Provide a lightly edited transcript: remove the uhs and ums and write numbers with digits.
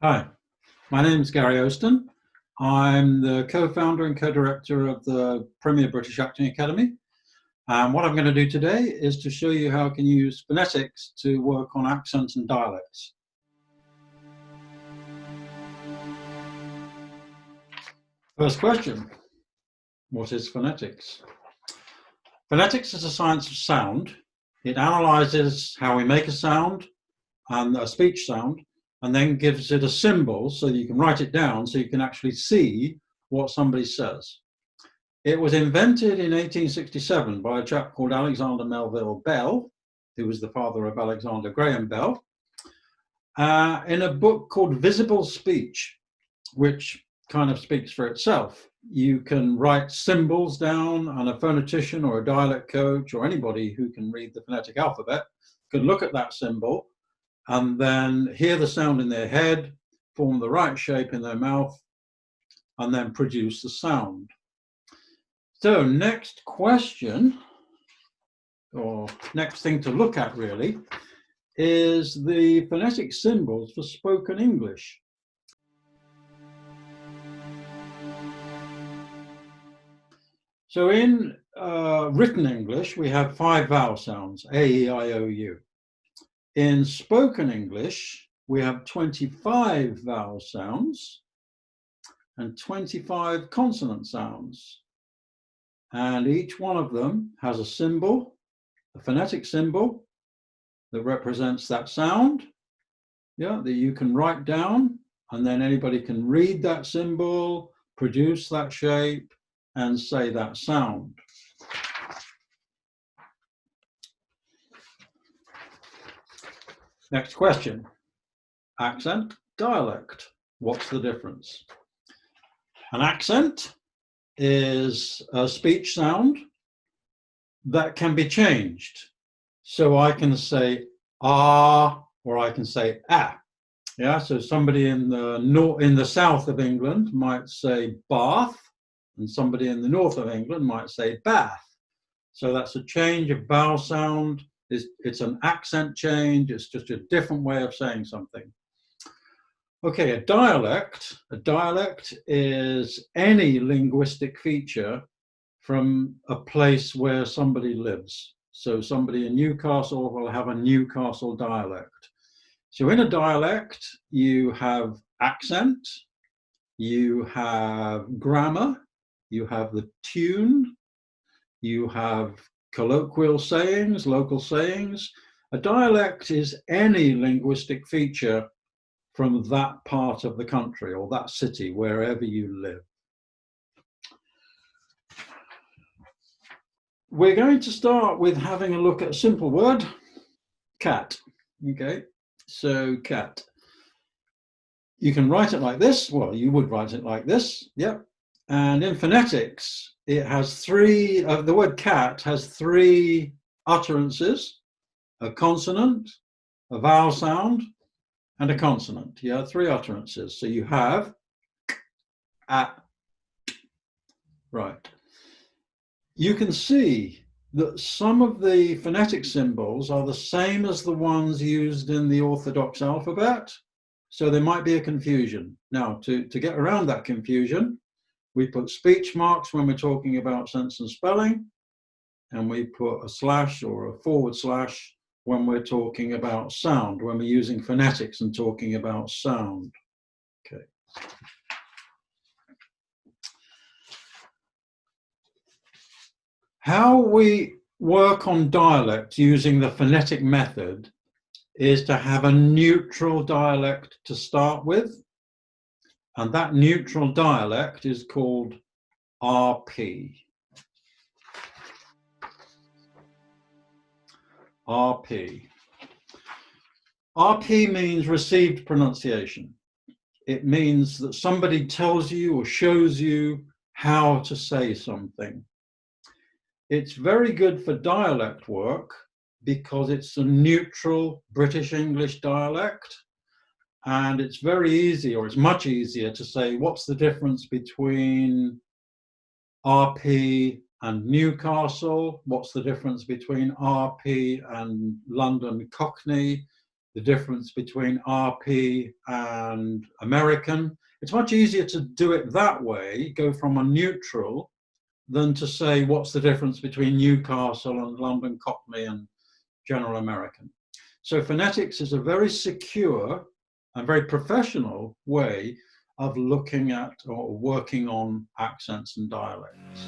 Hi, my name is Gary Owston. I'm the co-founder and co-director of the Premier British Acting Academy. And what I'm going to do today is to show you how I can use phonetics to work on accents and dialects. First question, what is phonetics? Phonetics is a science of sound. It analyzes how we make a sound and a speech sound, and then gives it a symbol so you can write it down so you can actually see what somebody says. It was invented in 1867 by a chap called Alexander Melville Bell, who was the father of Alexander Graham Bell, in a book called Visible Speech, which kind of speaks for itself. You can write symbols down, and a phonetician or a dialect coach or anybody who can read the phonetic alphabet can look at that symbol and then hear the sound in their head, form the right shape in their mouth, and then produce the sound. So next question, or next thing to look at really, is the phonetic symbols for spoken English. So in written English, we have 5 vowel sounds, A, E, I, O, U. In spoken English, we have 25 vowel sounds and 25 consonant sounds. And each one of them has a symbol, a phonetic symbol that represents that sound, that you can write down, and then anybody can read that symbol, produce that shape, and say that sound. Next question, accent, dialect. What's the difference? An accent is a speech sound that can be changed. So I can say ah, or I can say ah. Yeah, so somebody in the south of England might say bath, and somebody in the north of England might say bath. So that's a change of vowel sound. It's an accent change. It's just a different way of saying something. Okay, a dialect is any linguistic feature from a place where somebody lives. So somebody in Newcastle will have a Newcastle dialect. So in a dialect, you have accent, you have grammar, you have the tune, you have colloquial sayings, local sayings. A dialect is any linguistic feature from that part of the country or that city, wherever you live. We're going to start with having a look at a simple word, cat. Okay, so cat. You can write it like this. Well, you would write it like this. Yep. And in phonetics, it has three, the word cat has 3 utterances, a consonant, a vowel sound, and a consonant. Yeah, 3 utterances. So you have right. You can see that some of the phonetic symbols are the same as the ones used in the Orthodox alphabet. So there might be a confusion. Now, to get around that confusion, we put speech marks when we're talking about sense and spelling, and we put a slash or a forward slash when we're talking about sound, when we're using phonetics and talking about sound. Okay. How we work on dialect using the phonetic method is to have a neutral dialect to start with. And that neutral dialect is called RP. RP. RP means received pronunciation. It means that somebody tells you or shows you how to say something. It's very good for dialect work because it's a neutral British English dialect, and it's very easy, or it's much easier to say what's the difference between RP and Newcastle, what's the difference between RP and London Cockney, the difference between RP and American. It's much easier to do it that way, go from a neutral, than to say what's the difference between Newcastle and London Cockney and General American. So phonetics is a very secure and very professional way of looking at or working on accents and dialects.